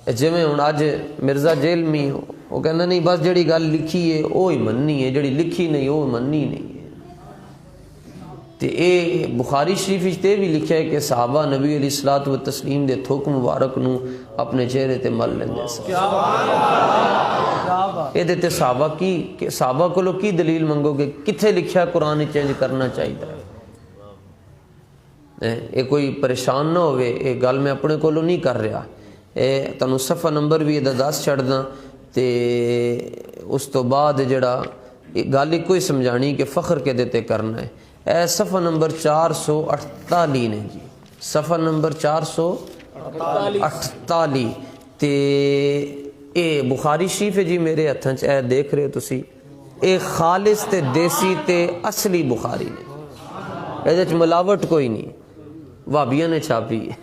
جویں ہن اج مرزا جیلمی وہ کہندا نہیں بس جڑی گل لکھی ہے وہ ہی مننی ہے، جڑی لکھی نہیں وہ مننی نہیں ہے۔ تے اے بخاری شریف وچ تے بھی لکھیا ہے کہ صحابہ نبی علیہ الصلوۃ والتسلیم دے تھوک مبارک نو اپنے چہرے تے مل لیندے سن۔ اے تے صحابہ کی کہ صحابہ کولو کی دلیل منگو گے؟ کتھے لکھیا قرآن چینج کرنا چاہیے؟ اے کوئی پریشان نہ ہوئے، اے گل میں اپنے کولو نہیں کر رہا، اے تانوں صفحہ نمبر بھی یہ دس چھڑ داں تے اس تو بعد جڑا گل ایک کوئی سمجھانی کہ فخر کے دیتے کرنا ہے۔ اے صفحہ نمبر 448 نے جی، صفحہ نمبر 448 تے اے بخاری شریف ہے جی میرے ہتھاں چ، اے دیکھ رہے ہو تسی، اے خالص تے دیسی تے اصلی بخاری نے، اے ملاوٹ کوئی نہیں، وہابیاں نے چھاپی ہے،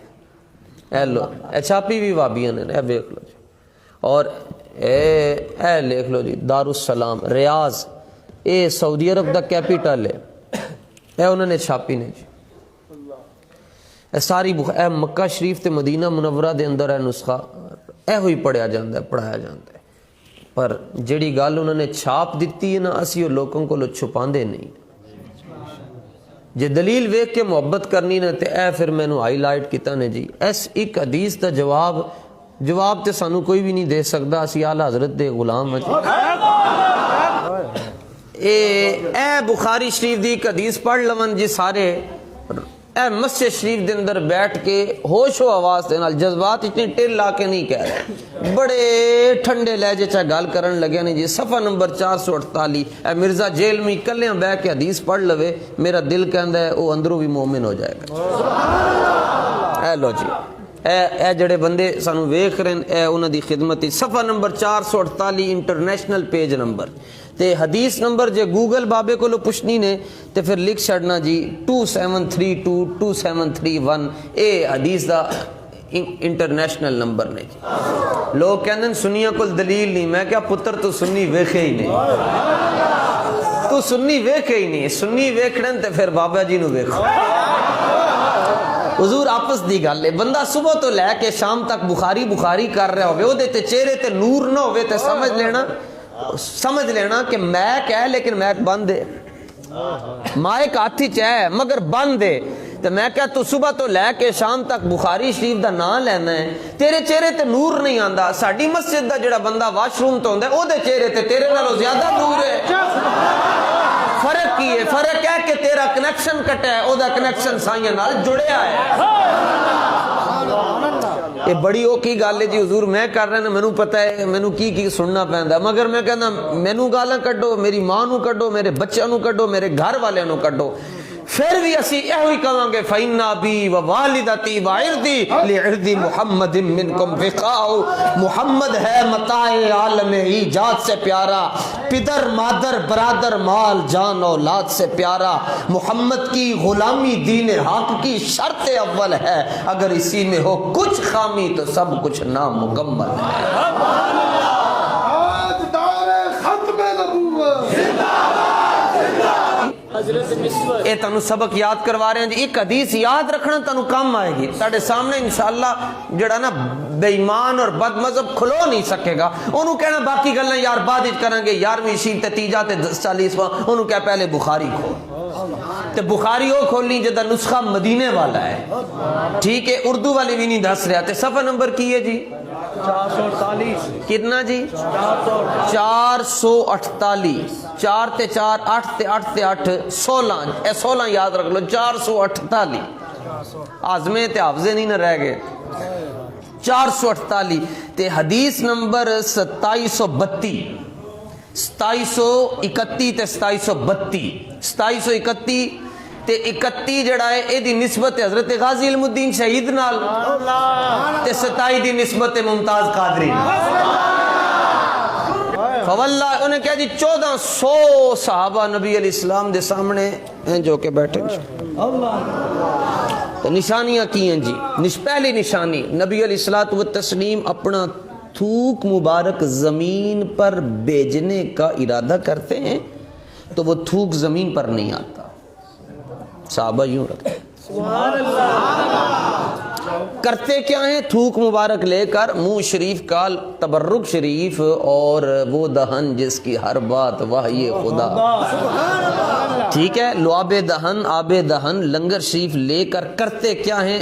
اے لو اے چھاپی بھی وہابیاں نے، اے دیکھ لو جی، اور اے لکھ لو جی دارالسلام ریاض، اے سعودی عرب دا کیپیٹل ہے، اے انہوں نے چھاپی نے جی، اے ساری اے مکہ شریف تے مدینہ منورہ دے اندر اے نسخہ اے ہوئی پڑھیا جاندہ ہے، پڑھایا جاندہ ہے، پر جڑی گل انہوں نے چھاپ دیتی ہے نا اسی وہ لوگوں کو چھپاندے نہیں، جے دلیل ویکھ کے محبت کرنی نا تے اے پھر میں نے ہائی لائٹ کیتا نے جی، اس ایک حدیث دا جواب تے سانو کوئی بھی نہیں دے سکدا، اسی اعلیٰ حضرت دے غلام ہیں۔ اے بخاری شریف دی ایک حدیث پڑھ لون جی سارے، اے مسجد شریف دے اندر بیٹھ کے ہوش و آواز دے نال، جذبات اتنی ٹل لا کے نہیں کہہ رہے، بڑے ٹھنڈے لہجے چا گل کرن لگے نے جی، صفحہ نمبر 448، اے مرزا جیل میں کلیاں بہ کے حدیث پڑھ لوے، میرا دل کہندا ہے وہ اندروں بھی مومن ہو جائے گا۔ اے لو جی، اے جڑے بندے سانو ویکھ رہے ہیں، اے انہاں دی خدمت، صفحہ نمبر 448 انٹرنیشنل پیج نمبر تے حدیث نمبر جے گوگل بابے کو لو پوچھنی نے تے پھر لکھ چھڑنا جی 27322731، اے حدیث دا انٹرنیشنل نمبر نے جی۔ لوگ کہندے سنیاں کول دلیل نہیں، میں کیا پتر تو سنی ویکھے ہی نہیں، تو سنی ویکھے ہی نہیں، سنی ویکھن تے پھر بابا جی نو ویکھو۔ حضور آپس دی گل ہے، بندہ صبح تو لے کے شام تک بخاری کر رہا ہوئے، وہ دیتے چہرے تے نور نہ ہوئے تے سمجھ لینا کہ میک ہے لیکن میک بند ہے، مائک ہاتھی چاہے مگر بند ہے، تو میں کہا تو صبح تو لے کے شام تک بخاری شریف دا نام لینا ہے، تیرے چہرے تے نور نہیں آندا، ساڈی مسجد دا جڑا بندہ واش روم تو ہوندا ہے او دے چہرے تے تیرے نالوں زیادہ نور ہے۔ فرق کی ہے؟ فرق ہے کہ تیرا کنیکشن کٹا ہے، او دا کنیکشن سائیاں نال جڑیا ہے۔ یہ بڑی اوکھی گل ہے جی، حضور میں کر رہا نا، مینوں پتہ ہے مینوں کی سننا پیندا، مگر میں کہنا مینوں گالاں کڈو، میری ماں نو کڈو، میرے بچیاں نو کڈو، میرے گھر والے نو کڈو، پھر بھی اسی یہ ہی کہاں گے فَإِنَّ أَبِي وَوَالِدَتِي وَعِرْضِي لِعِرْضِ مُحَمَّدٍ مِّنْكُمْ وِقَاءُ، محمد ہے متاع عالم ایجاد سے پیارا، پدر مادر برادر مال جان اولاد سے پیارا، محمد کی غلامی دین حق کی شرط اول ہے، اگر اسی میں ہو کچھ خامی تو سب کچھ نامکمل ہے۔ اے تانوں سبق یاد کروا رہے ہیں جی، ایک حدیث یاد رکھنا تانوں کام آئے گی، ساڑھے سامنے انشاءاللہ جڑا نا بے ایمان اور بد مذہب کھلو نہیں سکے گا، انہوں کہنا باقی گلیں یار بعد ہی کریں گے، 11ویں شریف تے تیجا تے 40واں، انہوں کہا پہلے بخاری کھول، تے بخاری ہو کھولنی جدہ نسخہ مدینے والا ہے، ٹھیک ہے، اردو والی بھی نہیں دس رہا، تے صفحہ نمبر کی ہے جی 448، کتنا جی 448، 4 تے 4 8 تے 8 تے 8 16، اے 16 یاد رکھ لو، 448، آزمیں تے حافظے نہیں نہ رہ گئے، 448 تے حدیث نمبر 2732، 2731 تے 2732، 2731 تے 31 جڑا ہے اے دی نسبت حضرت غازی علم الدین شہید نال، تے 27 دی نسبت ممتاز قادری نال۔ فواللہ انہیں کہا جی 1400 صحابہ نبی علیہ السلام دے سامنے ہیں جو کہ بیٹھے تو نشانیاں کی ہیں جی، پہلی نشانی نبی علیہ السلام اپنا تھوک مبارک زمین پر بیجنے کا ارادہ کرتے ہیں تو وہ تھوک زمین پر نہیں آتا، صحابہ یوں رکھتے ہیں۔ کرتے کیا ہیں؟ تھوک مبارک لے کر منہ شریف کا تبرک شریف اور وہ دہن جس کی ہر بات وحی خدا. ٹھیک ہے، لعاب دہن آب دہن لنگر شریف لے کر کرتے کیا ہیں؟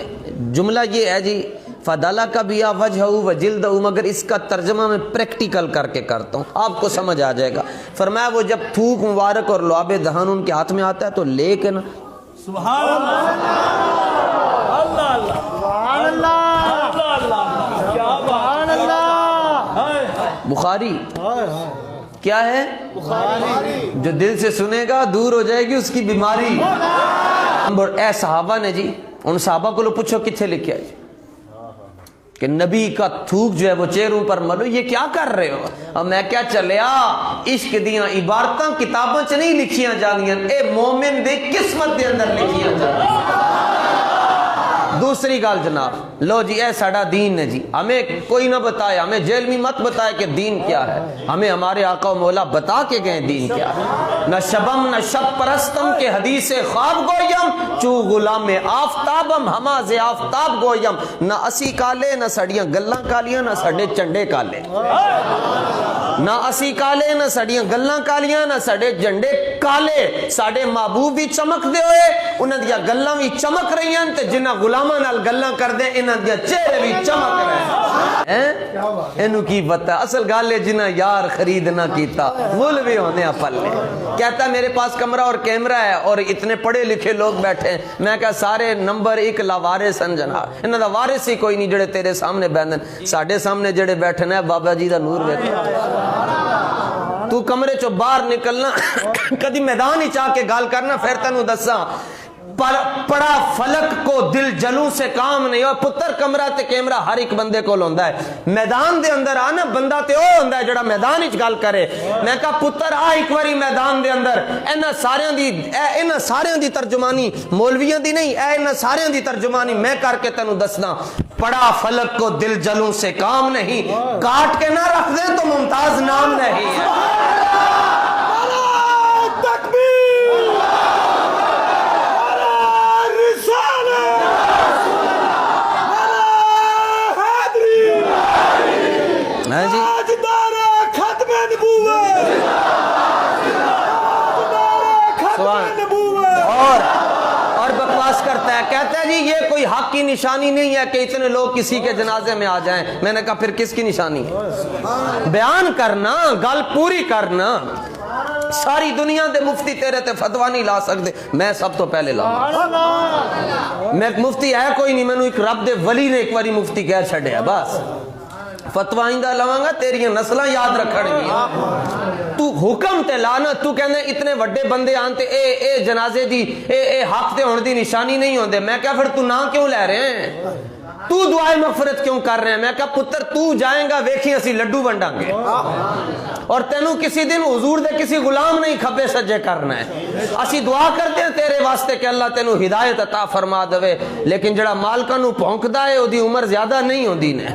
جملہ یہ ہے جی فدالہ کا بیا وجہ و جلد، مگر اس کا ترجمہ میں پریکٹیکل کر کے کرتا ہوں، آپ کو سمجھ آ جائے گا. فرمایا وہ جب تھوک مبارک اور لعاب دہن ان کے ہاتھ میں آتا ہے تو لے کے نا سبحان اللہ اللہ اللہ سبحان اللہ کیا سبحان اللہ. بخاری کیا ہے؟ بخاری. جو دل سے سنے گا دور ہو جائے گی اس کی بیماری. اے صحابہ نے جی ان صحابہ کو لو پوچھو کتنے لکھا ہے جی کہ نبی کا تھوک جو ہے وہ چہروں پر ملو، یہ کیا کر رہے ہو؟ اب میں کیا چلیا عشق دیاں عبارتاں کتاباں چ نہیں لکھیاں جانیاں، اے مومن دے قسمت دے اندر لکھیاں جانیاں. دوسری گال جناب، لو جی اے ساڑا دین ہے جی، ہمیں کوئی نہ بتائے، ہمیں جیل میں مت بتائے کہ دین کیا ہے، ہمیں ہمارے آقا و مولا بتا کے گئے دین کیا ہے. نہ شبم نہ شب پرستم کے حدیث خواب گویم، چو غلام آفتابم ہما ز آفتاب گویم. نہ اسی کالے نہ سڑیاں گلاں کالیاں نہ سڑے چنڈے کالے. نہ اسی کالے نہ سڑیاں گلاں کالیاں نہ سڑے جنڈے کالے. ساڑے محبوب بھی چمک دے ہوئے، انہاں دیا گلاں بھی چمک رہی ہیں، تے جنہاں غلاماں نال گلاں کر دے انہاں دیا چہرے بھی چمک رہے ہیں. اینو کی بتا اصل گالے جنہاں یار خرید نہ کیتا مول بھی ہونے پلے. کہتا میرے پاس کمرہ اور کیمرہ ہے اور اتنے پڑھے لکھے لوگ بیٹھے ہیں، میں کہا سارے نمبر 1 لاوارث ہیں جناب، انہاں دا وارث ہی کوئی نہیں جڑے تیرے سامنے بیٹھن. ساڈے سامنے جڑے بیٹھے ہیں بابا جی دا نور ویکھو. تو کمرے چو باہر نکلنا کدی میدان ہی چاہ کے گال کرنا، پھر تینوں دساں پڑا فلک کو دل جلوں سے کام نہیں. اور پتر کمرہ تے کیمرہ ہر ایک بندے کو لوندا ہے، میدان دے اندر آنا بندہ تے او ہوندا ہے جڑا میدان وچ گل کرے. میں کہا پتر آ ایک واری میدان دے اندر، انہاں ساریاں دی ترجمانی مولویاں دی نہیں، انہاں ساریاں دی ترجمانی میں کر کے تینوں دسنا. پڑا فلک کو دل جلوں سے کام نہیں، کاٹ کے نہ رکھ دیں تو ممتاز نام نہیں ہے. اور بکواس کرتا ہے، کہتا ہے جی یہ کوئی حق کی نشانی نہیں ہے کہ اتنے لوگ کسی کے جنازے میں آ جائیں. میں نے کہا پھر کس کی نشانی ہے؟ بیان کرنا، گل پوری کرنا. ساری دنیا دے مفتی تیرے تے فتوا نہیں لا سکتے، میں سب تو پہلے لاؤں. میں مفتی ہے کوئی نہیں، میں نے ایک رب دے ولی نے ایک باری مفتی کہہ چھڑیا بس. فتوا آئندہ لواں گا تیریاں نسلاں یاد رکھن گیا. تو حکم تے لانا، تو کہنا اتنے وڈے بندے آن تے اے جنازے دی اے حق تے ہون دی نشانی نہیں ہوندے. میں کہا پھر تو نہ کیوں لے رہے ہیں، تو دعائے مغفرت کیوں کر رہے ہیں؟ میں کہا پتر تو جائیں گا ویکھی اسی لڈو ونڈاں گے، اور تینوں کسی دن حضور دے کسی غلام نہیں کھبے سجے کرنا ہے. اسی دعا کرتے ہیں تیرے واسطے کہ اللہ تینوں ہدایت عطا فرما دے، لیکن جڑا مالکاں نو پھونکدا ہے او دی عمر زیادہ نہیں ہوندی نے.